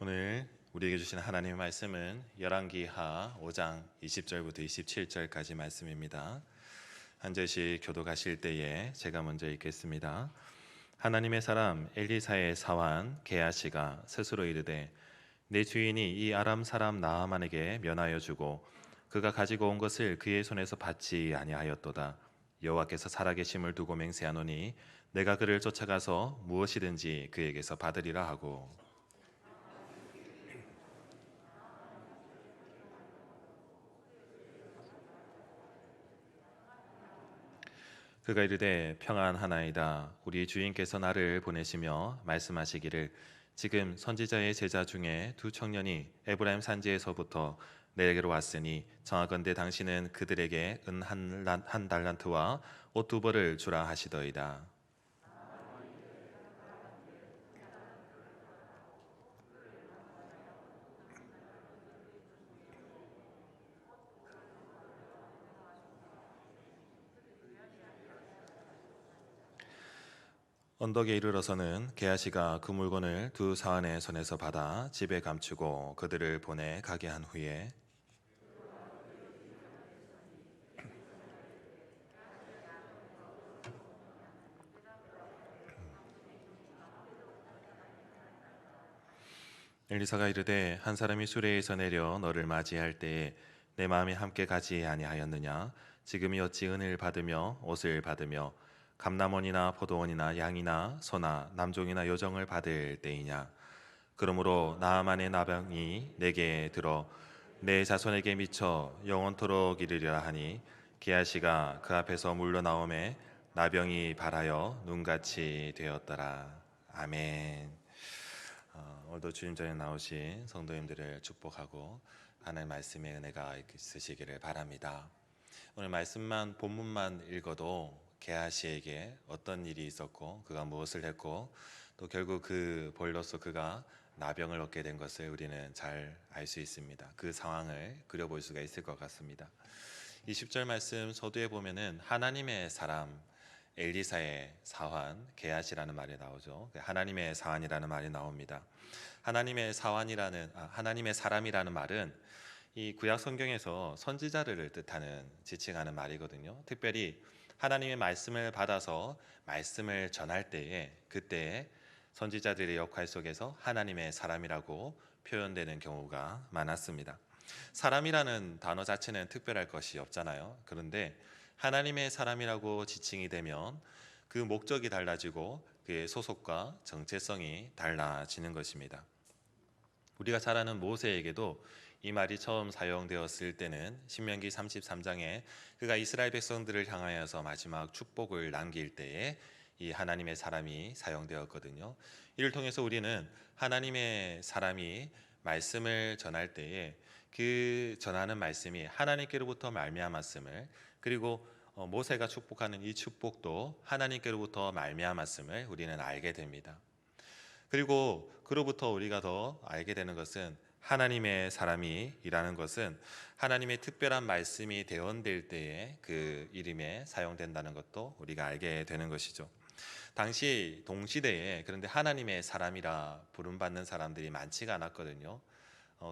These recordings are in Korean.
오늘 우리에게 주신 하나님의 말씀은 열왕기하 5장 20절부터 27절까지 말씀입니다. 한 절씩 교독하실 때에 제가 먼저 읽겠습니다. 하나님의 사람 엘리사의 사환 게하시가 스스로 이르되 내 주인이 이 아람 사람 나아만에게 면하여 주고 그가 가지고 온 것을 그의 손에서 받지 아니하였도다. 여호와께서 살아계심을 두고 맹세하노니 내가 그를 쫓아가서 무엇이든지 그에게서 받으리라 하고, 그가 이르되 평안하나이다. 우리 주인께서 나를 보내시며 말씀하시기를 지금 선지자의 제자 중에 두 청년이 에브라임 산지에서부터 내게로 왔으니 정하건대 당신은 그들에게 은 한 달란트와 옷 두 벌을 주라 하시더이다. 언덕에 이르러서는 게하시가 그 물건을 두 사환의 손에서 받아 집에 감추고 그들을 보내 가게 한 후에 엘리사가 이르되 한 사람이 수레에서 내려 너를 맞이할 때에 내 마음이 함께 가지 아니하였느냐? 지금이 어찌 은을 받으며 옷을 받으며 감람원이나 포도원이나 양이나 소나 남종이나 여종을 받을 때이냐? 그러므로 나아만의 나병이 내게 들어 내 자손에게 미쳐 영원토록 이르리라 하니 게하시가 그 앞에서 물러나오매 나병이 발하여 눈같이 되었더라. 아멘. 오늘도 주님 전에 나오신 성도님들을 축복하고 하나님의 말씀의 은혜가 있으시기를 바랍니다. 오늘 말씀만 본문만 읽어도 게하시에게 어떤 일이 있었고 그가 무엇을 했고 또 결국 그 벌로서 그가 나병을 얻게 된 것을 우리는 잘 알 수 있습니다. 그 상황을 그려볼 수가 있을 것 같습니다. 20절 말씀 서두에 보면은 하나님의 사람 엘리사의 사환 게하시라는 말이 나오죠. 하나님의 사환이라는 말이 나옵니다. 하나님의 사람이라는 말은 이 구약 성경에서 선지자를 뜻하는 지칭하는 말이거든요. 특별히 하나님의 말씀을 받아서 말씀을 전할 때에 그때 선지자들의 역할 속에서 하나님의 사람이라고 표현되는 경우가 많았습니다. 사람이라는 단어 자체는 특별할 것이 없잖아요. 그런데 하나님의 사람이라고 지칭이 되면 그 목적이 달라지고 그의 소속과 정체성이 달라지는 것입니다. 우리가 잘 아는 모세에게도 이 말이 처음 사용되었을 때는 신명기 33장에 그가 이스라엘 백성들을 향하여서 마지막 축복을 남길 때에 이 하나님의 사람이 사용되었거든요. 이를 통해서 우리는 하나님의 사람이 말씀을 전할 때에 그 전하는 말씀이 하나님께로부터 말미암았음을, 그리고 모세가 축복하는 이 축복도 하나님께로부터 말미암았음을 우리는 알게 됩니다. 그리고 그로부터 우리가 더 알게 되는 것은 하나님의 사람이 일하는 것은 하나님의 특별한 말씀이 대언될 때에 그 이름에 사용된다는 것도 우리가 알게 되는 것이죠. 당시 동시대에 그런데 하나님의 사람이라 부름받는 사람들이 많지가 않았거든요.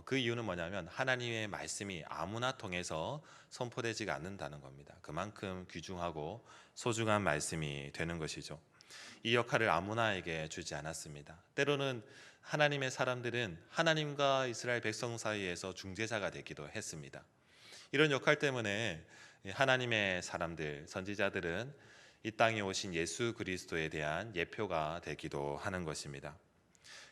그 이유는 뭐냐면 하나님의 말씀이 아무나 통해서 선포되지가 않는다는 겁니다. 그만큼 귀중하고 소중한 말씀이 되는 것이죠. 이 역할을 아무나에게 주지 않았습니다. 때로는 하나님의 사람들은 하나님과 이스라엘 백성 사이에서 중재자가 되기도 했습니다. 이런 역할 때문에 하나님의 사람들, 선지자들은 이 땅에 오신 예수 그리스도에 대한 예표가 되기도 하는 것입니다.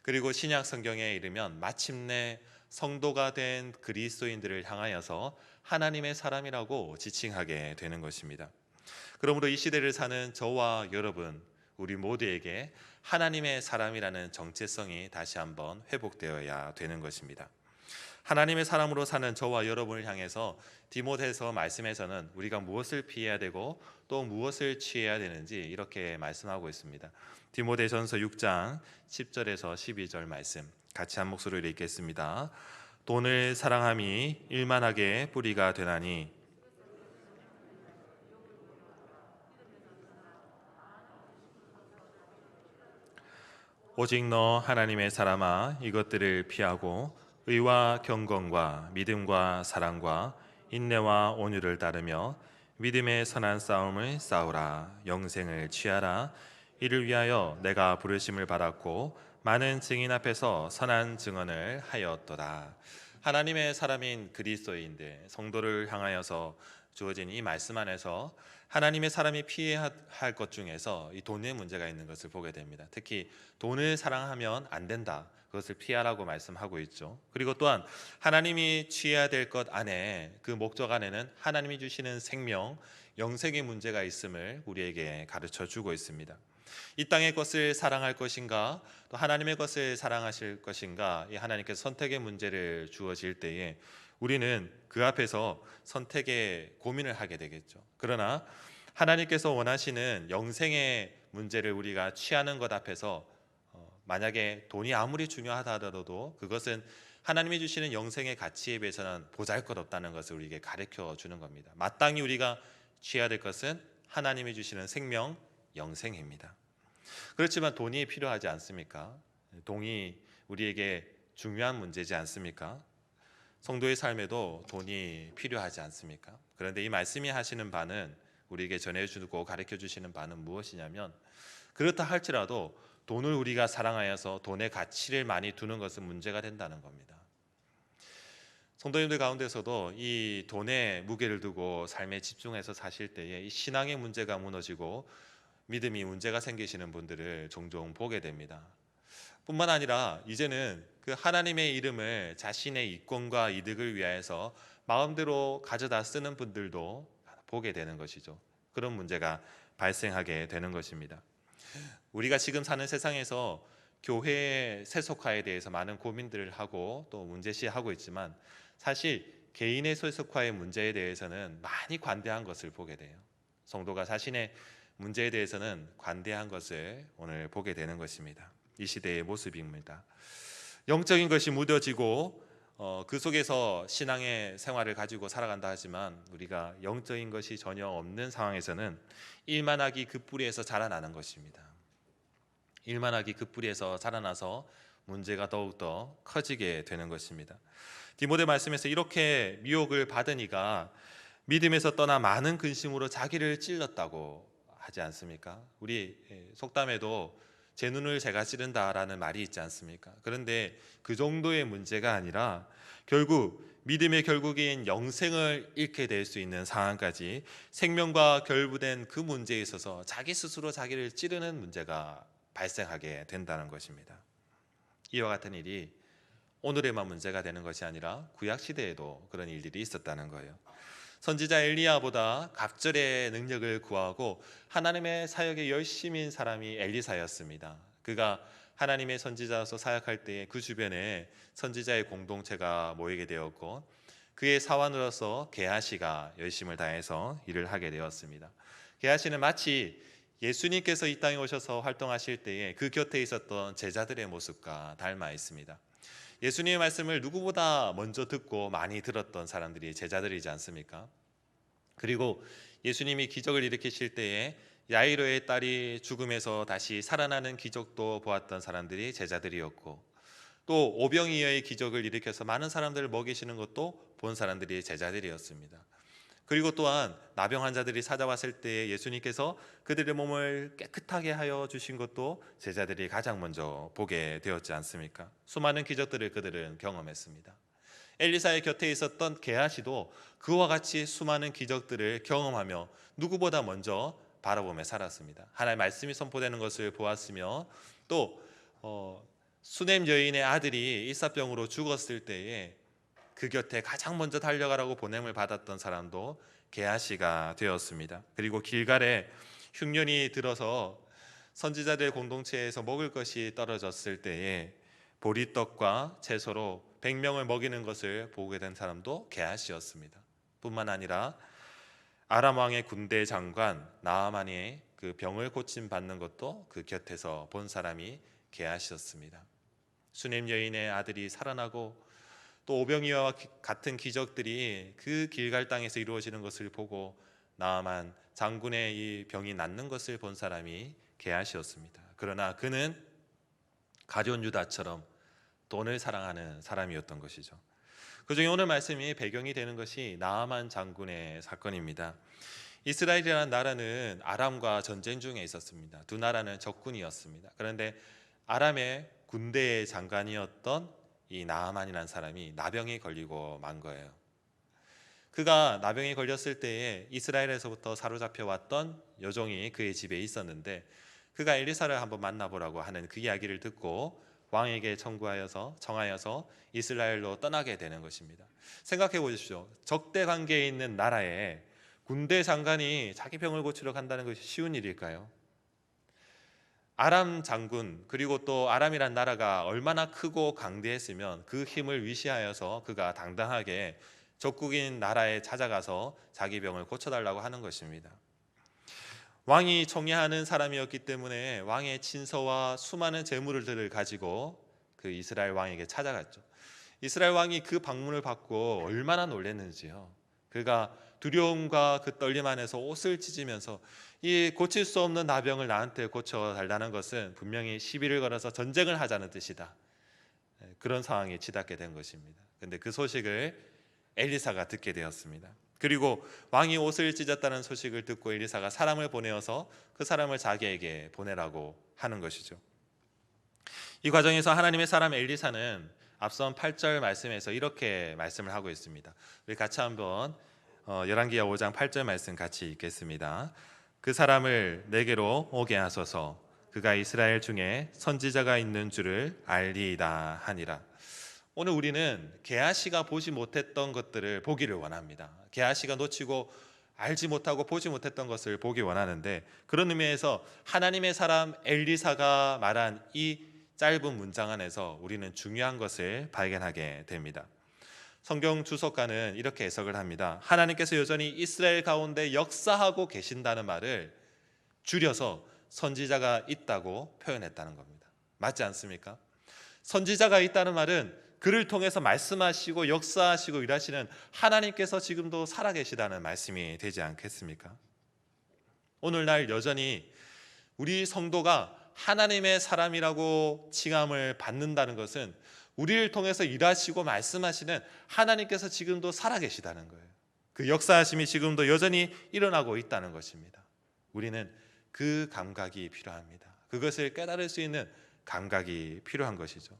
그리고 신약 성경에 이르면 마침내 성도가 된 그리스도인들을 향하여서 하나님의 사람이라고 지칭하게 되는 것입니다. 그러므로 이 시대를 사는 저와 여러분, 우리 모두에게 하나님의 사람이라는 정체성이 다시 한번 회복되어야 되는 것입니다. 하나님의 사람으로 사는 저와 여러분을 향해서 디모데서 말씀에서는 우리가 무엇을 피해야 되고 또 무엇을 취해야 되는지 이렇게 말씀하고 있습니다. 디모데전서 6장 10절에서 12절 말씀 같이 한 목소리로 읽겠습니다. 돈을 사랑함이 일만하게 뿌리가 되나니 오직 너 하나님의 사람아 이것들을 피하고 의와 경건과 믿음과 사랑과 인내와 온유를 따르며 믿음의 선한 싸움을 싸우라. 영생을 취하라. 이를 위하여 내가 부르심을 받았고 많은 증인 앞에서 선한 증언을 하였도다. 하나님의 사람인 그리스도인들 성도를 향하여서 주어진 이 말씀 안에서 하나님의 사람이 피해야 할 것 중에서 이 돈의 문제가 있는 것을 보게 됩니다. 특히 돈을 사랑하면 안 된다. 그것을 피하라고 말씀하고 있죠. 그리고 또한 하나님이 취해야 될 것 안에 그 목적 안에는 하나님이 주시는 생명, 영생의 문제가 있음을 우리에게 가르쳐 주고 있습니다. 이 땅의 것을 사랑할 것인가 또 하나님의 것을 사랑하실 것인가 이 하나님께서 선택의 문제를 주어질 때에 우리는 그 앞에서 선택의 고민을 하게 되겠죠. 그러나 하나님께서 원하시는 영생의 문제를 우리가 취하는 것 앞에서 만약에 돈이 아무리 중요하다 하더라도 그것은 하나님이 주시는 영생의 가치에 비해서는 보잘것없다는 것을 우리에게 가르쳐 주는 겁니다. 마땅히 우리가 취해야 될 것은 하나님이 주시는 생명, 영생입니다. 그렇지만 돈이 필요하지 않습니까? 돈이 우리에게 중요한 문제지 않습니까? 성도의 삶에도 돈이 필요하지 않습니까? 그런데 이 말씀이 하시는 바는 우리에게 전해주고 가르쳐 주시는 바는 무엇이냐면 그렇다 할지라도 돈을 우리가 사랑하여서 돈의 가치를 많이 두는 것은 문제가 된다는 겁니다. 성도님들 가운데서도 이 돈의 무게를 두고 삶에 집중해서 사실 때에 이 신앙의 문제가 무너지고 믿음이 문제가 생기시는 분들을 종종 보게 됩니다. 뿐만 아니라 이제는 그 하나님의 이름을 자신의 이권과 이득을 위하여서 마음대로 가져다 쓰는 분들도 보게 되는 것이죠. 그런 문제가 발생하게 되는 것입니다. 우리가 지금 사는 세상에서 교회의 세속화에 대해서 많은 고민들을 하고 또 문제시하고 있지만 사실 개인의 세속화의 문제에 대해서는 많이 관대한 것을 보게 돼요. 성도가 자신의 문제에 대해서는 관대한 것을 오늘 보게 되는 것입니다. 이 시대의 모습입니다. 영적인 것이 무뎌지고 그 속에서 신앙의 생활을 가지고 살아간다 하지만 우리가 영적인 것이 전혀 없는 상황에서는 일만 하기 그 뿌리에서 자라나는 것입니다. 일만 하기 그 뿌리에서 자라나서 문제가 더욱더 커지게 되는 것입니다. 디모데 말씀에서 이렇게 미혹을 받으니까 믿음에서 떠나 많은 근심으로 자기를 찔렀다고 하지 않습니까? 우리 속담에도 제 눈을 제가 찌른다라는 말이 있지 않습니까? 그런데 그 정도의 문제가 아니라 결국 믿음의 결국인 영생을 잃게 될 수 있는 상황까지 생명과 결부된 그 문제에 있어서 자기 스스로 자기를 찌르는 문제가 발생하게 된다는 것입니다. 이와 같은 일이 오늘에만 문제가 되는 것이 아니라 구약 시대에도 그런 일들이 있었다는 거예요. 선지자 엘리야보다 갑절의 능력을 구하고 하나님의 사역에 열심인 사람이 엘리사였습니다. 그가 하나님의 선지자로서 사역할 때에 그 주변에 선지자의 공동체가 모이게 되었고 그의 사원으로서 게하시가 열심을 다해서 일을 하게 되었습니다. 게하시는 마치 예수님께서 이 땅에 오셔서 활동하실 때에 그 곁에 있었던 제자들의 모습과 닮아 있습니다. 예수님의 말씀을 누구보다 먼저 듣고 많이 들었던 사람들이 제자들이지 않습니까? 그리고 예수님이 기적을 일으키실 때에 야이로의 딸이 죽음에서 다시 살아나는 기적도 보았던 사람들이 제자들이었고 또 오병이어의 기적을 일으켜서 많은 사람들을 먹이시는 것도 본 사람들이 제자들이었습니다. 그리고 또한 나병 환자들이 찾아왔을 때 예수님께서 그들의 몸을 깨끗하게 하여 주신 것도 제자들이 가장 먼저 보게 되었지 않습니까? 수많은 기적들을 그들은 경험했습니다. 엘리사의 곁에 있었던 게하시도 그와 같이 수많은 기적들을 경험하며 누구보다 먼저 바라보며 살았습니다. 하나님의 말씀이 선포되는 것을 보았으며 또 수넴 여인의 아들이 일사병으로 죽었을 때에 그 곁에 가장 먼저 달려가라고 보냄을 받았던 사람도 게하시가 되었습니다. 그리고 길갈에 흉년이 들어서 선지자들 공동체에서 먹을 것이 떨어졌을 때에 보리떡과 채소로 100명을 먹이는 것을 보게 된 사람도 게하시였습니다. 뿐만 아니라 아람 왕의 군대 장관 나아만이 그 병을 고침 받는 것도 그 곁에서 본 사람이 게하시였습니다. 수넴 여인의 아들이 살아나고 또 오병이어와 같은 기적들이 그 길갈 땅에서 이루어지는 것을 보고 나아만 장군의 이 병이 낫는 것을 본 사람이 게하시였습니다. 그러나 그는 가룟 유다처럼 돈을 사랑하는 사람이었던 것이죠. 그중에 오늘 말씀이 배경이 되는 것이 나아만 장군의 사건입니다. 이스라엘이라는 나라는 아람과 전쟁 중에 있었습니다. 두 나라는 적군이었습니다. 그런데 아람의 군대의 장관이었던 이 나아만이라는 사람이 나병이 걸리고 만 거예요. 그가 나병이 걸렸을 때에 이스라엘에서부터 사로잡혀 왔던 여종이 그의 집에 있었는데, 그가 엘리사를 한번 만나보라고 하는 그 이야기를 듣고 왕에게 청하여서 이스라엘로 떠나게 되는 것입니다. 생각해 보십시오. 적대 관계에 있는 나라에 군대 장관이 자기 병을 고치러 간다는 것이 쉬운 일일까요? 아람 장군, 그리고 또 아람이란 나라가 얼마나 크고 강대했으면 그 힘을 위시하여서 그가 당당하게 적국인 나라에 찾아가서 자기 병을 고쳐달라고 하는 것입니다. 왕이 청해하는 사람이었기 때문에 왕의 친서와 수많은 재물들을 가지고 그 이스라엘 왕에게 찾아갔죠. 이스라엘 왕이 그 방문을 받고 얼마나 놀랐는지요. 그가 두려움과 그 떨림 안에서 옷을 찢으면서 이 고칠 수 없는 나병을 나한테 고쳐달라는 것은 분명히 시비를 걸어서 전쟁을 하자는 뜻이다. 그런 상황에 치닫게 된 것입니다. 그런데 그 소식을 엘리사가 듣게 되었습니다. 그리고 왕이 옷을 찢었다는 소식을 듣고 엘리사가 사람을 보내어서 그 사람을 자기에게 보내라고 하는 것이죠. 이 과정에서 하나님의 사람 엘리사는 앞선 8절 말씀에서 이렇게 말씀을 하고 있습니다. 우리 같이 한번 열왕기하 5장 8절 말씀 같이 읽겠습니다. 그 사람을 내게로 오게 하소서. 그가 이스라엘 중에 선지자가 있는 줄을 알리이다 하니라. 오늘 우리는 게하시가 보지 못했던 것들을 보기를 원합니다. 게하시가 놓치고 알지 못하고 보지 못했던 것을 보기 원하는데, 그런 의미에서 하나님의 사람 엘리사가 말한 이 짧은 문장 안에서 우리는 중요한 것을 발견하게 됩니다. 성경 주석가는 이렇게 해석을 합니다. 하나님께서 여전히 이스라엘 가운데 역사하고 계신다는 말을 줄여서 선지자가 있다고 표현했다는 겁니다. 맞지 않습니까? 선지자가 있다는 말은 그를 통해서 말씀하시고 역사하시고 일하시는 하나님께서 지금도 살아계시다는 말씀이 되지 않겠습니까? 오늘날 여전히 우리 성도가 하나님의 사람이라고 칭함을 받는다는 것은 우리를 통해서 일하시고 말씀하시는 하나님께서 지금도 살아계시다는 거예요. 그 역사하심이 지금도 여전히 일어나고 있다는 것입니다. 우리는 그 감각이 필요합니다. 그것을 깨달을 수 있는 감각이 필요한 것이죠.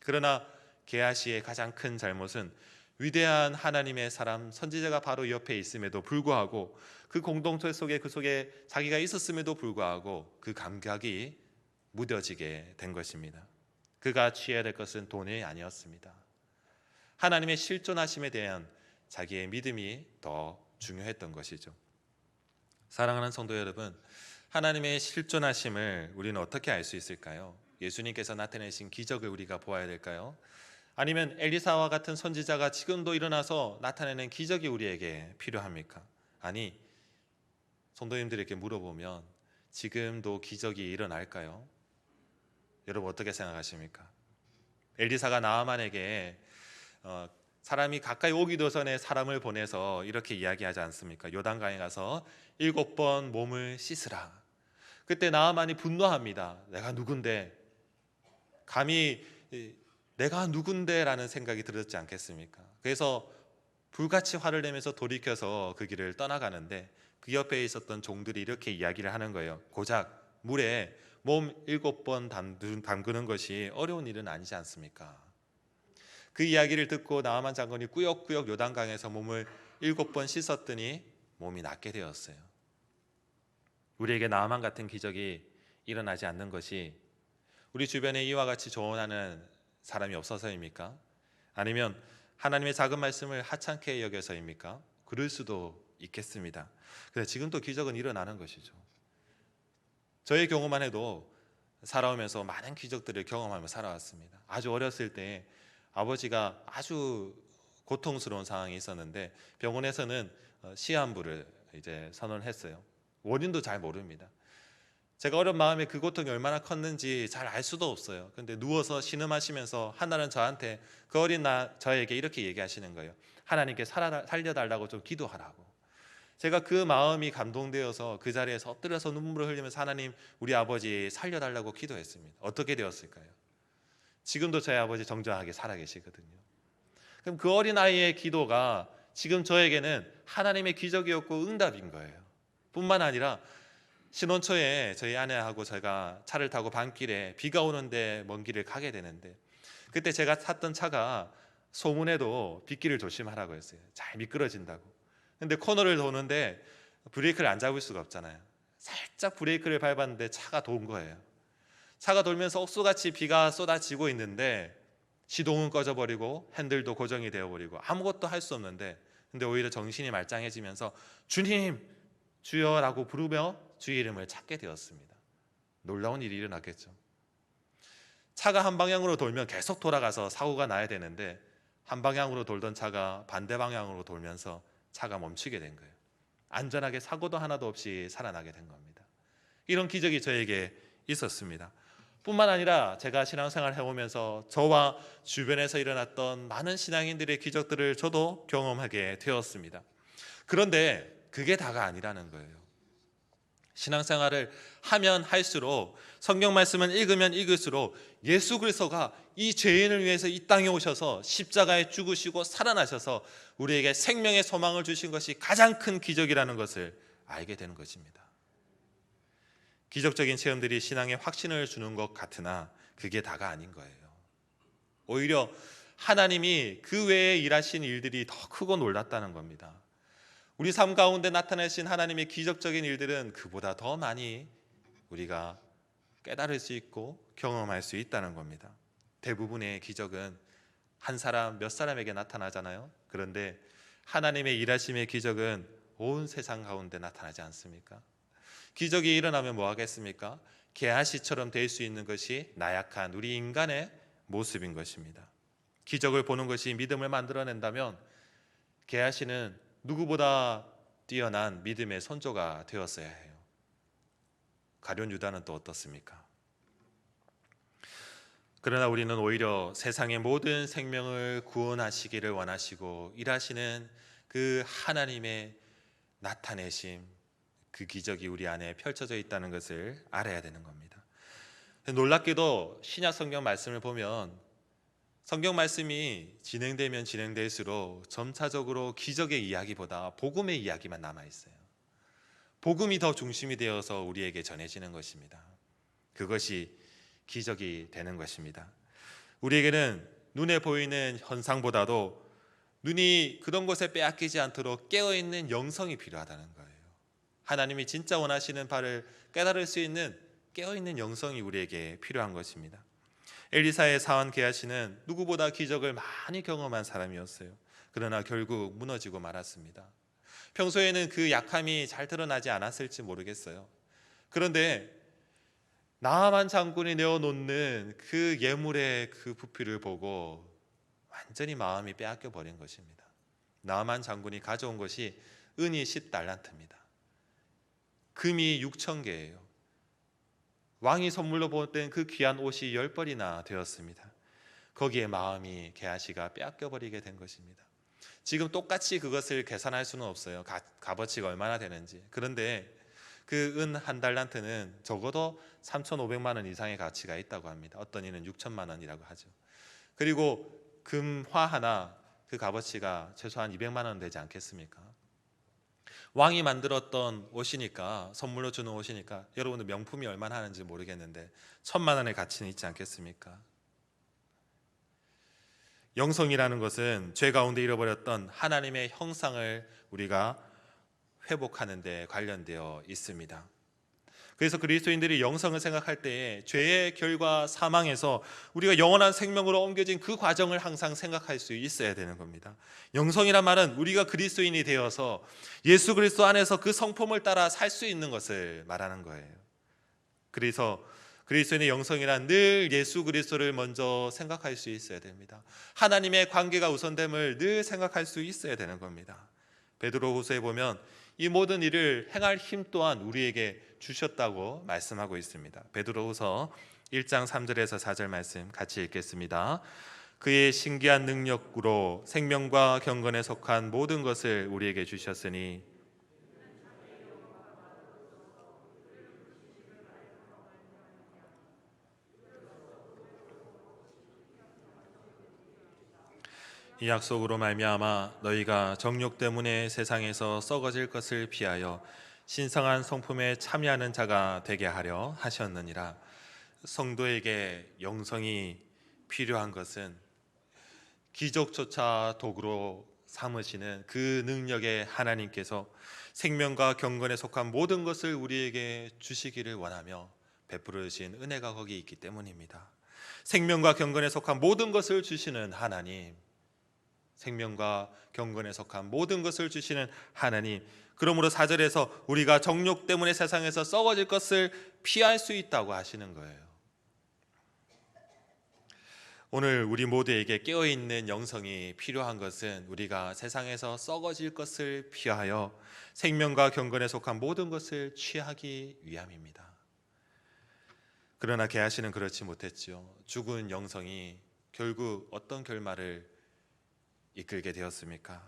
그러나 게하시의 가장 큰 잘못은 위대한 하나님의 사람 선지자가 바로 옆에 있음에도 불구하고, 그 공동체 속에 그 속에 자기가 있었음에도 불구하고 그 감각이 무뎌지게 된 것입니다. 그가 취해야 될 것은 돈이 아니었습니다. 하나님의 실존하심에 대한 자기의 믿음이 더 중요했던 것이죠. 사랑하는 성도 여러분, 하나님의 실존하심을 우리는 어떻게 알 수 있을까요? 예수님께서 나타내신 기적을 우리가 보아야 될까요? 아니면 엘리사와 같은 선지자가 지금도 일어나서 나타내는 기적이 우리에게 필요합니까? 아니, 성도님들에게 물어보면 지금도 기적이 일어날까요? 여러분 어떻게 생각하십니까? 엘리사가 나아만에게 사람이 가까이 오기도 전에 사람을 보내서 이렇게 이야기하지 않습니까? 요단강에 가서 7번 몸을 씻으라. 그때 나아만이 분노합니다. 내가 누군데? 감히 내가 누군데라는 생각이 들었지 않겠습니까? 그래서 불같이 화를 내면서 돌이켜서 그 길을 떠나가는데, 그 옆에 있었던 종들이 이렇게 이야기를 하는 거예요. 고작 물에 몸 7번 담그는 것이 어려운 일은 아니지 않습니까? 그 이야기를 듣고 나아만 장군이 꾸역꾸역 요단강에서 몸을 7번 씻었더니 몸이 낫게 되었어요. 우리에게 나아만 같은 기적이 일어나지 않는 것이 우리 주변에 이와 같이 조언하는 사람이 없어서입니까? 아니면 하나님의 작은 말씀을 하찮게 여겨서입니까? 그럴 수도 있겠습니다. 그런데 지금도 기적은 일어나는 것이죠. 저의 경우만 해도 살아오면서 많은 기적들을 경험하며 살아왔습니다. 아주 어렸을 때 아버지가 아주 고통스러운 상황이 있었는데 병원에서는 시한부를 이제 선언했어요. 원인도 잘 모릅니다. 제가 어린 마음에 그 고통이 얼마나 컸는지 잘 알 수도 없어요. 근데 누워서 신음하시면서 하나는 저한테, 그 어린 저에게 이렇게 얘기하시는 거예요. 하나님께 살려달라고 좀 기도하라고. 제가 그 마음이 감동되어서 그 자리에서 엎드려서 눈물을 흘리면서 하나님, 우리 아버지 살려달라고 기도했습니다. 어떻게 되었을까요? 지금도 저희 아버지 정정하게 살아계시거든요. 그럼 그 어린아이의 기도가 지금 저에게는 하나님의 기적이었고 응답인 거예요. 뿐만 아니라 신혼 초에 저희 아내하고 제가 차를 타고 밤길에 비가 오는데 먼 길을 가게 되는데, 그때 제가 탔던 차가 소문에도 빗길을 조심하라고 했어요. 잘 미끄러진다고. 근데 코너를 도는데 브레이크를 안 잡을 수가 없잖아요. 살짝 브레이크를 밟았는데 차가 돈 거예요. 차가 돌면서 옥수같이 비가 쏟아지고 있는데 시동은 꺼져버리고 핸들도 고정이 되어버리고 아무것도 할 수 없는데, 근데 오히려 정신이 말짱해지면서 주님, 주여라고 부르며 주의 이름을 찾게 되었습니다. 놀라운 일이 일어났겠죠. 차가 한 방향으로 돌면 계속 돌아가서 사고가 나야 되는데 한 방향으로 돌던 차가 반대 방향으로 돌면서 차가 멈추게 된 거예요. 안전하게 사고도 하나도 없이 살아나게 된 겁니다. 이런 기적이 저에게 있었습니다. 뿐만 아니라 제가 신앙생활을 해오면서 저와 주변에서 일어났던 많은 신앙인들의 기적들을 저도 경험하게 되었습니다. 그런데 그게 다가 아니라는 거예요. 신앙생활을 하면 할수록, 성경 말씀을 읽으면 읽을수록 예수 그리스도가 이 죄인을 위해서 이 땅에 오셔서 십자가에 죽으시고 살아나셔서 우리에게 생명의 소망을 주신 것이 가장 큰 기적이라는 것을 알게 되는 것입니다. 기적적인 체험들이 신앙에 확신을 주는 것 같으나 그게 다가 아닌 거예요. 오히려 하나님이 그 외에 일하신 일들이 더 크고 놀랐다는 겁니다. 우리 삶 가운데 나타내신 하나님의 기적적인 일들은 그보다 더 많이 우리가 깨달을 수 있고 경험할 수 있다는 겁니다. 대부분의 기적은 한 사람, 몇 사람에게 나타나잖아요. 그런데 하나님의 일하심의 기적은 온 세상 가운데 나타나지 않습니까? 기적이 일어나면 뭐 하겠습니까? 게하시처럼 될 수 있는 것이 나약한 우리 인간의 모습인 것입니다. 기적을 보는 것이 믿음을 만들어낸다면 게하시는 누구보다 뛰어난 믿음의 선조가 되었어야 해요. 가룟 유다는 또 어떻습니까? 그러나 우리는 오히려 세상의 모든 생명을 구원하시기를 원하시고 일하시는 그 하나님의 나타내심, 그 기적이 우리 안에 펼쳐져 있다는 것을 알아야 되는 겁니다. 놀랍게도 신약 성경 말씀을 보면 성경 말씀이 진행되면 진행될수록 점차적으로 기적의 이야기보다 복음의 이야기만 남아있어요. 복음이 더 중심이 되어서 우리에게 전해지는 것입니다. 그것이 기적이 되는 것입니다. 우리에게는 눈에 보이는 현상보다도 눈이 그런 것에 빼앗기지 않도록 깨어있는 영성이 필요하다는 거예요. 하나님이 진짜 원하시는 바를 깨달을 수 있는 깨어있는 영성이 우리에게 필요한 것입니다. 엘리사의 사환 게하시는 누구보다 기적을 많이 경험한 사람이었어요. 그러나 결국 무너지고 말았습니다. 평소에는 그 약함이 잘 드러나지 않았을지 모르겠어요. 그런데 나아만 장군이 내어놓는 그 예물의 그 부피를 보고 완전히 마음이 빼앗겨 버린 것입니다. 나아만 장군이 가져온 것이 은이 10달란트입니다. 금이 6,000개예요. 왕이 선물로 보낸 그 귀한 옷이 10벌이나 되었습니다. 거기에 마음이 게하시가 빼앗겨버리게 된 것입니다. 지금 똑같이 그것을 계산할 수는 없어요. 값어치가 얼마나 되는지. 그런데 그 은 한 달란트는 적어도 3,500만 원 이상의 가치가 있다고 합니다. 어떤 이는 6천만 원이라고 하죠. 그리고 금화 하나 그 값어치가 최소한 200만 원 되지 않겠습니까? 왕이 만들었던 옷이니까, 선물로 주는 옷이니까 여러분들 명품이 얼마나 하는지 모르겠는데 1,000만 원의 가치는 있지 않겠습니까? 영성이라는 것은 죄 가운데 잃어버렸던 하나님의 형상을 우리가 회복하는 데 관련되어 있습니다. 그래서 그리스도인들이 영성을 생각할 때에 죄의 결과 사망에서 우리가 영원한 생명으로 옮겨진 그 과정을 항상 생각할 수 있어야 되는 겁니다. 영성이란 말은 우리가 그리스도인이 되어서 예수 그리스도 안에서 그 성품을 따라 살 수 있는 것을 말하는 거예요. 그래서 그리스도인의 영성이란 늘 예수 그리스도를 먼저 생각할 수 있어야 됩니다. 하나님의 관계가 우선됨을 늘 생각할 수 있어야 되는 겁니다. 베드로후서에 보면 이 모든 일을 행할 힘 또한 우리에게 주셨다고 말씀하고 있습니다. 베드로후서 1장 3절에서 4절 말씀 같이 읽겠습니다. 그의 신기한 능력으로 생명과 경건에 속한 모든 것을 우리에게 주셨으니 이 약속으로 말미암아 너희가 정욕 때문에 세상에서 썩어질 것을 피하여 신성한 성품에 참여하는 자가 되게 하려 하셨느니라. 성도에게 영성이 필요한 것은 기적조차 도구로 삼으시는 그 능력의 하나님께서 생명과 경건에 속한 모든 것을 우리에게 주시기를 원하며 베풀으신 은혜가 거기 있기 때문입니다. 생명과 경건에 속한 모든 것을 주시는 하나님, 생명과 경건에 속한 모든 것을 주시는 하나님, 그러므로 4절에서 우리가 정욕 때문에 세상에서 썩어질 것을 피할 수 있다고 하시는 거예요. 오늘 우리 모두에게 깨어있는 영성이 필요한 것은 우리가 세상에서 썩어질 것을 피하여 생명과 경건에 속한 모든 것을 취하기 위함입니다. 그러나 게하시는 그렇지 못했죠. 죽은 영성이 결국 어떤 결말을 이끌게 되었습니까?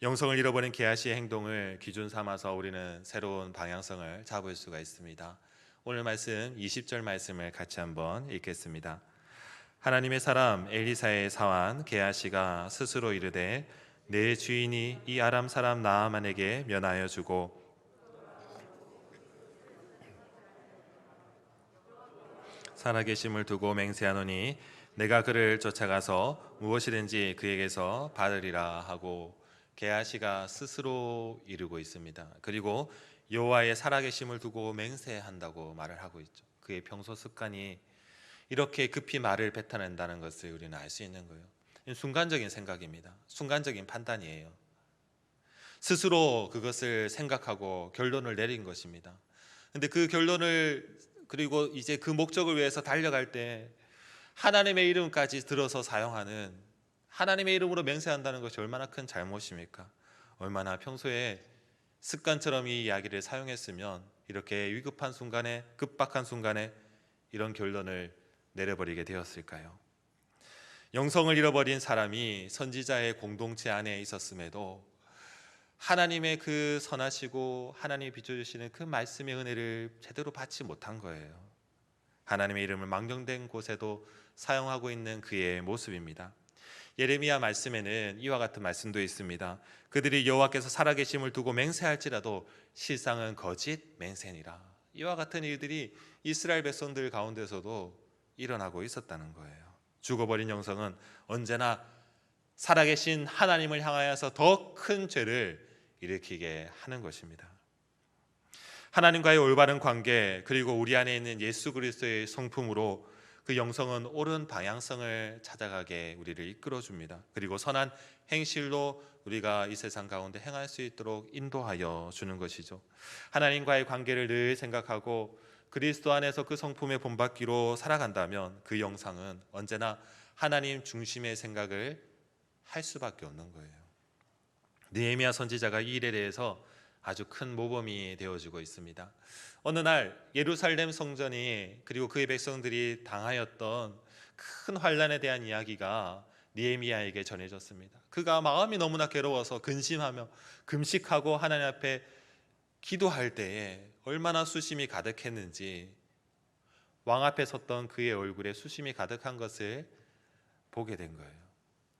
영성을 잃어버린 게하시의 행동을 기준 삼아서 우리는 새로운 방향성을 잡을 수가 있습니다. 오늘 말씀 20절 말씀을 같이 한번 읽겠습니다. 하나님의 사람 엘리사의 사환 게하시가 스스로 이르되 내 주인이 이 아람 사람 나아만에게 면하여 주고 살아계심을 두고 맹세하노니 내가 그를 쫓아가서 무엇이든지 그에게서 받으리라 하고 게하시가 스스로 이르고 있습니다. 그리고 여호와의 살아계심을 두고 맹세한다고 말을 하고 있죠. 그의 평소 습관이 이렇게 급히 말을 뱉어낸다는 것을 우리는 알 수 있는 거예요. 순간적인 생각입니다. 순간적인 판단이에요. 스스로 그것을 생각하고 결론을 내린 것입니다. 근데 그 결론을 그리고 이제 그 목적을 위해서 달려갈 때 하나님의 이름까지 들어서 사용하는, 하나님의 이름으로 맹세한다는 것이 얼마나 큰 잘못입니까? 얼마나 평소에 습관처럼 이 이야기를 사용했으면 이렇게 위급한 순간에, 급박한 순간에 이런 결론을 내려버리게 되었을까요? 영성을 잃어버린 사람이 선지자의 공동체 안에 있었음에도 하나님의 그 선하시고 하나님이 비춰주시는 그 말씀의 은혜를 제대로 받지 못한 거예요. 하나님의 이름을 망령된 곳에도 사용하고 있는 그의 모습입니다. 예레미야 말씀에는 이와 같은 말씀도 있습니다. 그들이 여호와께서 살아계심을 두고 맹세할지라도 실상은 거짓 맹세니라. 이와 같은 일들이 이스라엘 백성들 가운데서도 일어나고 있었다는 거예요. 죽어버린 영성은 언제나 살아계신 하나님을 향하여서 더 큰 죄를 일으키게 하는 것입니다. 하나님과의 올바른 관계, 그리고 우리 안에 있는 예수 그리스도의 성품으로 그 영성은 옳은 방향성을 찾아가게 우리를 이끌어줍니다. 그리고 선한 행실로 우리가 이 세상 가운데 행할 수 있도록 인도하여 주는 것이죠. 하나님과의 관계를 늘 생각하고 그리스도 안에서 그 성품의 본받기로 살아간다면 그 영성은 언제나 하나님 중심의 생각을 할 수밖에 없는 거예요. 느헤미야 선지자가 이 일에 대해서 아주 큰 모범이 되어지고 있습니다. 어느 날 예루살렘 성전이 그리고 그의 백성들이 당하였던 큰 환난에 대한 이야기가 느헤미야에게 전해졌습니다. 그가 마음이 너무나 괴로워서 근심하며 금식하고 하나님 앞에 기도할 때에 얼마나 수심이 가득했는지 왕 앞에 섰던 그의 얼굴에 수심이 가득한 것을 보게 된 거예요.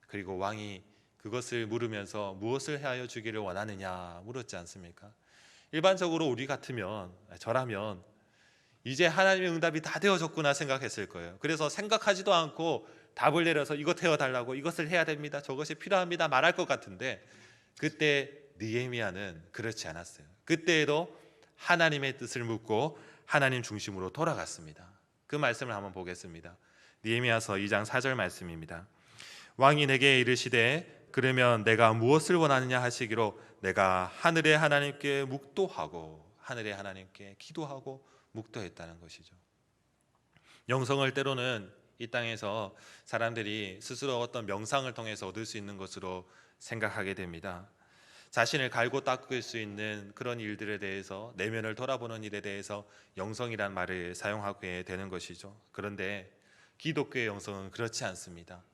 그리고 왕이 그것을 물으면서 무엇을 해하여 주기를 원하느냐 물었지 않습니까? 일반적으로 우리 같으면, 저라면 이제 하나님의 응답이 다 되어졌구나 생각했을 거예요. 그래서 생각하지도 않고 답을 내려서 이것 해달라고, 이것을 해야 됩니다, 저것이 필요합니다 말할 것 같은데, 그때 느헤미야는 그렇지 않았어요. 그때에도 하나님의 뜻을 묻고 하나님 중심으로 돌아갔습니다. 그 말씀을 한번 보겠습니다. 느헤미야서 2장 4절 말씀입니다. 왕이 내게 이르시되 그러면 내가 무엇을 원하느냐 하시기로 내가 하늘의 하나님께 묵도하고 하늘의 하나님께 기도하고 묵도했다는 것이죠. 영성을 때로는 이 땅에서 사람들이 스스로 어떤 명상을 통해서 얻을 수 있는 것으로 생각하게 됩니다. 자신을 갈고 닦을 수 있는 그런 일들에 대해서, 내면을 돌아보는 일에 대해서 영성이란 말을 사용하게 되는 것이죠. 그런데 기독교의 영성은 그렇지 않습니다.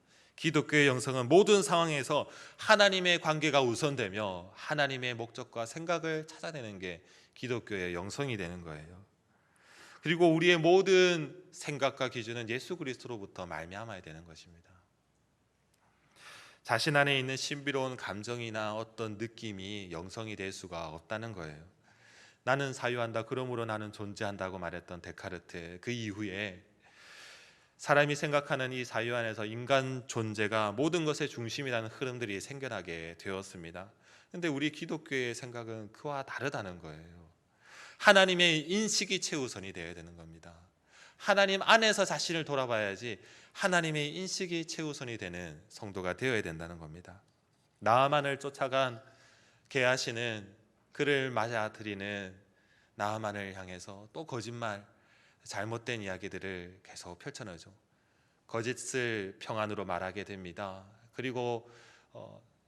기독교의 영성은 모든 상황에서 하나님의 관계가 우선되며 하나님의 목적과 생각을 찾아내는 게 기독교의 영성이 되는 거예요. 그리고 우리의 모든 생각과 기준은 예수 그리스도로부터 말미암아야 되는 것입니다. 자신 안에 있는 신비로운 감정이나 어떤 느낌이 영성이 될 수가 없다는 거예요. 나는 사유한다, 그러므로 나는 존재한다고 말했던 데카르트, 그 이후에 사람이 생각하는 이 사유 안에서 인간 존재가 모든 것의 중심이라는 흐름들이 생겨나게 되었습니다. 근데 우리 기독교의 생각은 그와 다르다는 거예요. 하나님의 인식이 최우선이 되어야 되는 겁니다. 하나님 안에서 자신을 돌아봐야지 하나님의 인식이 최우선이 되는 성도가 되어야 된다는 겁니다. 나아만을 쫓아간 게하시는 그를 맞아들이는 나아만을 향해서 또 거짓말, 잘못된 이야기들을 계속 펼쳐내죠. 거짓을 평안으로 말하게 됩니다. 그리고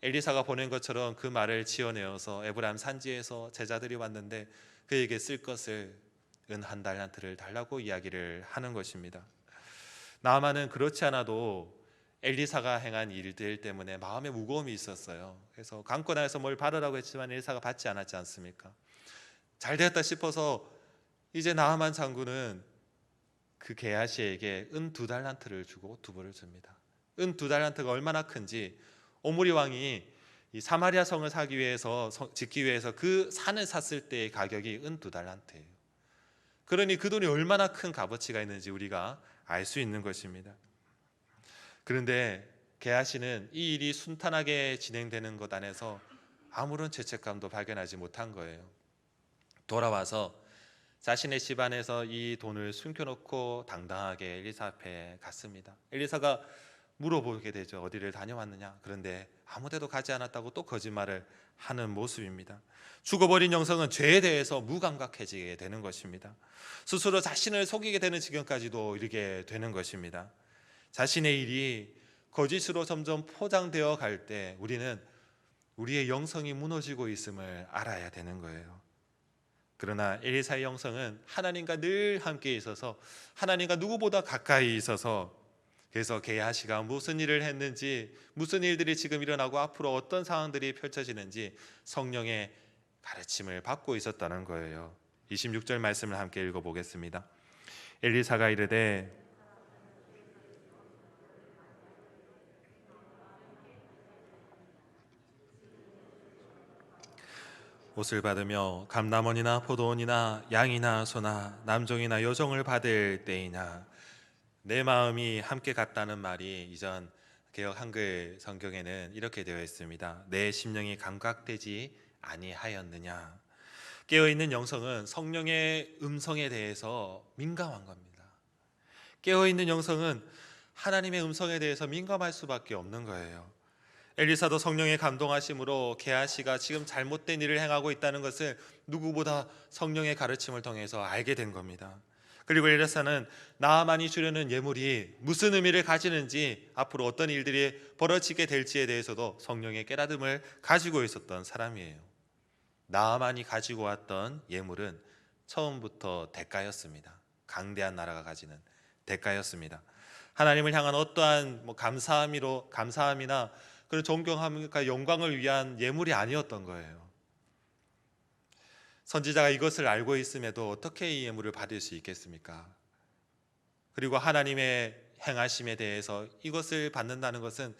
엘리사가 보낸 것처럼 그 말을 지어내어서 에브라임 산지에서 제자들이 왔는데 그에게 쓸 것을 은 한 달란트를 달라고 이야기를 하는 것입니다. 나아만은 그렇지 않아도 엘리사가 행한 일들 때문에 마음에 무거움이 있었어요. 그래서 강권하여서 뭘 받으라고 했지만 엘리사가 받지 않았지 않습니까? 잘 되었다 싶어서 이제 나아만 장군은 그 게하시에게 은 2달란트를 주고 두부를 줍니다. 은 2달란트가 얼마나 큰지 오므리 왕이 이 사마리아 성을 사기 위해서 짓기 위해서 그 산을 샀을 때의 가격이 은 2달란트예요. 그러니 그 돈이 얼마나 큰 값어치가 있는지 우리가 알 수 있는 것입니다. 그런데 게하시는 이 일이 순탄하게 진행되는 것 안에서 아무런 죄책감도 발견하지 못한 거예요. 돌아와서 자신의 집안에서 이 돈을 숨겨놓고 당당하게 엘리사 앞에 갔습니다. 엘리사가 물어보게 되죠. 어디를 다녀왔느냐? 그런데 아무데도 가지 않았다고 또 거짓말을 하는 모습입니다. 죽어버린 영성은 죄에 대해서 무감각해지게 되는 것입니다. 스스로 자신을 속이게 되는 지경까지도 이르게 되는 것입니다. 자신의 일이 거짓으로 점점 포장되어 갈 때 우리는 우리의 영성이 무너지고 있음을 알아야 되는 거예요. 그러나 엘리사의 영성은 하나님과 늘 함께 있어서 하나님과 누구보다 가까이 있어서 그래서 게하시가 무슨 일을 했는지, 무슨 일들이 지금 일어나고 앞으로 어떤 상황들이 펼쳐지는지 성령의 가르침을 받고 있었다는 거예요. 26절 말씀을 함께 읽어보겠습니다. 엘리사가 이르되 옷을 받으며 감람원이나 포도원이나 양이나 소나 남종이나 여종을 받을 때이나 내 마음이 함께 같다는 말이 이전 개역 한글 성경에는 이렇게 되어 있습니다. 내 심령이 감각되지 아니하였느냐. 깨어있는 영성은 성령의 음성에 대해서 민감한 겁니다. 깨어있는 영성은 하나님의 음성에 대해서 민감할 수밖에 없는 거예요. 엘리사도 성령의 감동하심으로 게하시가 지금 잘못된 일을 행하고 있다는 것을 누구보다 성령의 가르침을 통해서 알게 된 겁니다. 그리고 엘리사는 나아만이 주려는 예물이 무슨 의미를 가지는지, 앞으로 어떤 일들이 벌어지게 될지에 대해서도 성령의 깨달음을 가지고 있었던 사람이에요. 나아만이 가지고 왔던 예물은 처음부터 대가였습니다. 강대한 나라가 가지는 대가였습니다. 하나님을 향한 어떠한 감사함이나 그런 존경함과 영광을 위한 예물이 아니었던 거예요. 선지자가 이것을 알고 있음에도 어떻게 이 예물을 받을 수 있겠습니까? 그리고 하나님의 행하심에 대해서 이것을 받는다는 것은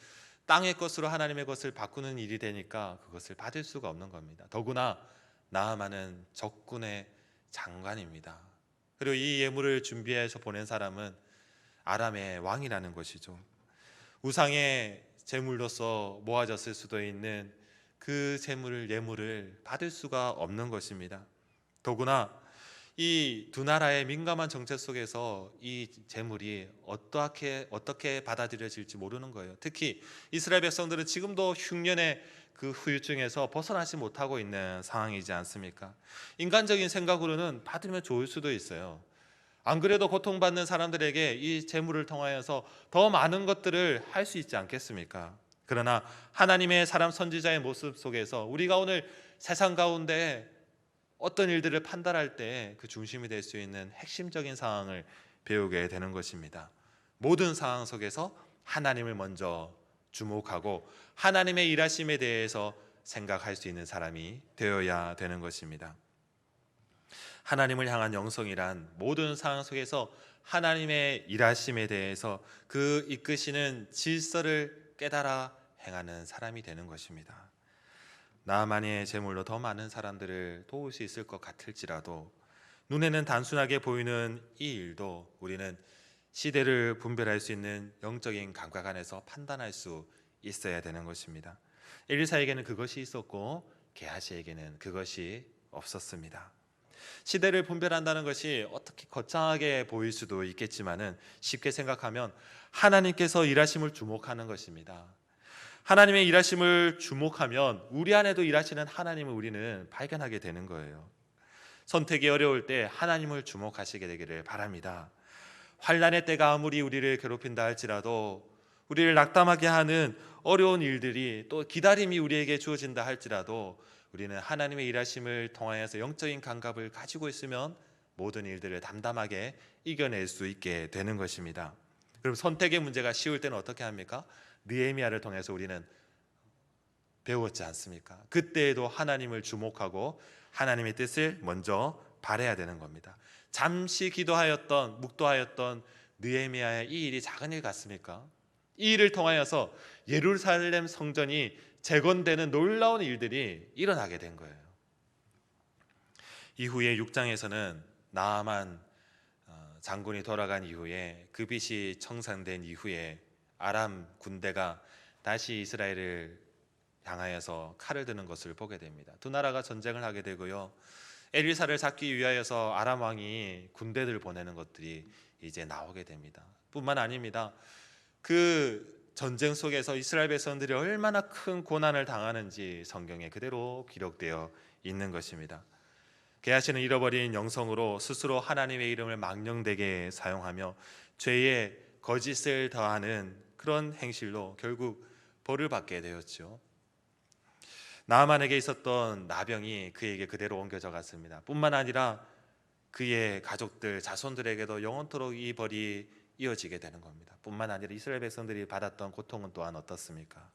땅의 것으로 하나님의 것을 바꾸는 일이 되니까 그것을 받을 수가 없는 겁니다. 더구나 나아만은 적군의 장관입니다. 그리고 이 예물을 준비해서 보낸 사람은 아람의 왕이라는 것이죠. 우상의 제물로서 모아졌을 수도 있는 그 예물을 받을 수가 없는 것입니다. 더구나 이 두 나라의 민감한 정책 속에서 이 제물이 어떻게 받아들여질지 모르는 거예요. 특히 이스라엘 백성들은 지금도 흉년의 그 후유증에서 벗어나지 못하고 있는 상황이지 않습니까? 인간적인 생각으로는 받으면 좋을 수도 있어요. 안 그래도 고통받는 사람들에게 이 제물을 통하여서 더 많은 것들을 할 수 있지 않겠습니까? 그러나 하나님의 사람 선지자의 모습 속에서 우리가 오늘 세상 가운데 어떤 일들을 판단할 때 그 중심이 될 수 있는 핵심적인 상황을 배우게 되는 것입니다. 모든 상황 속에서 하나님을 먼저 주목하고 하나님의 일하심에 대해서 생각할 수 있는 사람이 되어야 되는 것입니다. 하나님을 향한 영성이란 모든 상황 속에서 하나님의 일하심에 대해서 그 이끄시는 질서를 깨달아 행하는 사람이 되는 것입니다. 나만의 재물로 더 많은 사람들을 도울 수 있을 것 같을지라도 눈에는 단순하게 보이는 이 일도 우리는 시대를 분별할 수 있는 영적인 감각 안에서 판단할 수 있어야 되는 것입니다. 엘리사에게는 그것이 있었고 게하시에게는 그것이 없었습니다. 시대를 분별한다는 것이 어떻게 거창하게 보일 수도 있겠지만은 쉽게 생각하면 하나님께서 일하심을 주목하는 것입니다. 하나님의 일하심을 주목하면 우리 안에도 일하시는 하나님을 우리는 발견하게 되는 거예요. 선택이 어려울 때 하나님을 주목하시게 되기를 바랍니다. 환난의 때가 아무리 우리를 괴롭힌다 할지라도, 우리를 낙담하게 하는 어려운 일들이 또 기다림이 우리에게 주어진다 할지라도 우리는 하나님의 일하심을 통하여서 영적인 감각을 가지고 있으면 모든 일들을 담담하게 이겨낼 수 있게 되는 것입니다. 그럼 선택의 문제가 쉬울 때는 어떻게 합니까? 느헤미야를 통해서 우리는 배웠지 않습니까? 그때에도 하나님을 주목하고 하나님의 뜻을 먼저 바라야 되는 겁니다. 잠시 기도하였던, 묵도하였던 느헤미야의 이 일이 작은 일 같습니까? 이 일을 통하여서 예루살렘 성전이 재건되는 놀라운 일들이 일어나게 된 거예요. 이후에 6장에서는 나아만 장군이 돌아간 이후에 그 빚이 청산된 이후에 아람 군대가 다시 이스라엘을 향하여서 칼을 드는 것을 보게 됩니다. 두 나라가 전쟁을 하게 되고요. 엘리사를 잡기 위하여서 아람 왕이 군대들을 보내는 것들이 이제 나오게 됩니다. 뿐만 아닙니다. 그 전쟁 속에서 이스라엘 백성들이 얼마나 큰 고난을 당하는지 성경에 그대로 기록되어 있는 것입니다. 게하시는 잃어버린 영성으로 스스로 하나님의 이름을 망령되게 사용하며 죄에 거짓을 더하는 그런 행실로 결국 벌을 받게 되었죠. 나아만에게 있었던 나병이 그에게 그대로 옮겨져 갔습니다. 뿐만 아니라 그의 가족들, 자손들에게도 영원토록 이 벌이 이어지게 되는 겁니다. 뿐만 아니라 이스라엘 백성들이 받았던 고통은 또한 어떻습니까?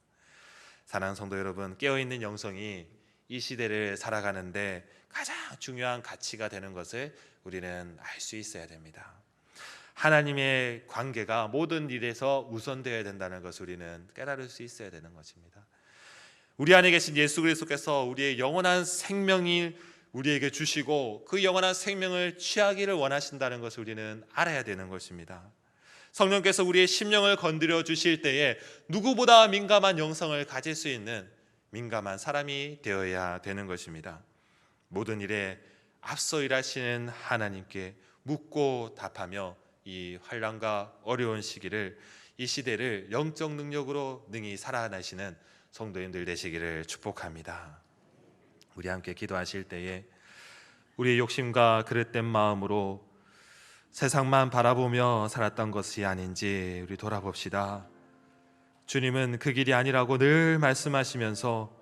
사랑하는 성도 여러분, 깨어있는 영성이 이 시대를 살아가는데 가장 중요한 가치가 되는 것을 우리는 알 수 있어야 됩니다. 하나님의 관계가 모든 일에서 우선되어야 된다는 것을 우리는 깨달을 수 있어야 되는 것입니다. 우리 안에 계신 예수 그리스도께서 우리의 영원한 생명을 우리에게 주시고 그 영원한 생명을 취하기를 원하신다는 것을 우리는 알아야 되는 것입니다. 성령께서 우리의 심령을 건드려 주실 때에 누구보다 민감한 영성을 가질 수 있는 민감한 사람이 되어야 되는 것입니다. 모든 일에 앞서 일하시는 하나님께 묻고 답하며 이 환난과 어려운 시기를, 이 시대를 영적 능력으로 능히 살아내시는 성도님들 되시기를 축복합니다. 우리 함께 기도하실 때에 우리의 욕심과 그릇된 마음으로 세상만 바라보며 살았던 것이 아닌지 우리 돌아봅시다. 주님은 그 길이 아니라고 늘 말씀하시면서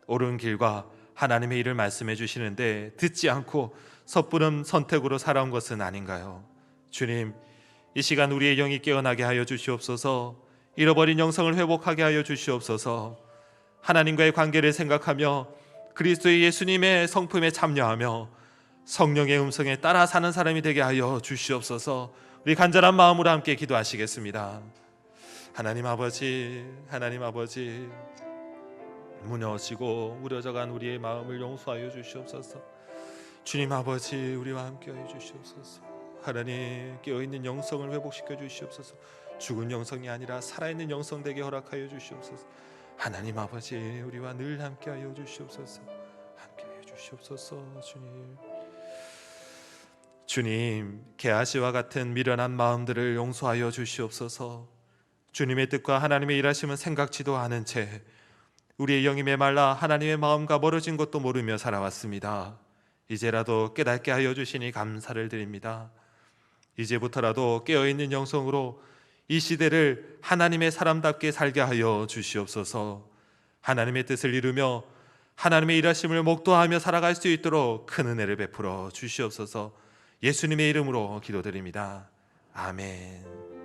옳은 길과 하나님의 일을 말씀해 주시는데 듣지 않고 섣부른 선택으로 살아온 것은 아닌가요? 주님, 이 시간 우리의 영이 깨어나게 하여 주시옵소서. 잃어버린 영성을 회복하게 하여 주시옵소서. 하나님과의 관계를 생각하며 그리스도의 예수님의 성품에 참여하며 성령의 음성에 따라 사는 사람이 되게 하여 주시옵소서. 우리 간절한 마음으로 함께 기도하시겠습니다. 하나님 아버지, 하나님 아버지, 무너지고 무뎌져간 우리의 마음을 용서하여 주시옵소서. 주님 아버지, 우리와 함께 하여 주시옵소서. 하나님, 깨어있는 영성을 회복시켜 주시옵소서. 죽은 영성이 아니라 살아있는 영성 되게 허락하여 주시옵소서. 하나님 아버지, 우리와 늘 함께 하여 주시옵소서. 함께 하여 주시옵소서. 주님, 게하시와 같은 미련한 마음들을 용서하여 주시옵소서. 주님의 뜻과 하나님의 일하심은 생각지도 않은 채 우리의 영이 메말라 하나님의 마음과 멀어진 것도 모르며 살아왔습니다. 이제라도 깨닫게 하여 주시니 감사를 드립니다. 이제부터라도 깨어있는 영성으로 이 시대를 하나님의 사람답게 살게 하여 주시옵소서. 하나님의 뜻을 이루며 하나님의 일하심을 목도하며 살아갈 수 있도록 큰 은혜를 베풀어 주시옵소서. 예수님의 이름으로 기도드립니다. 아멘.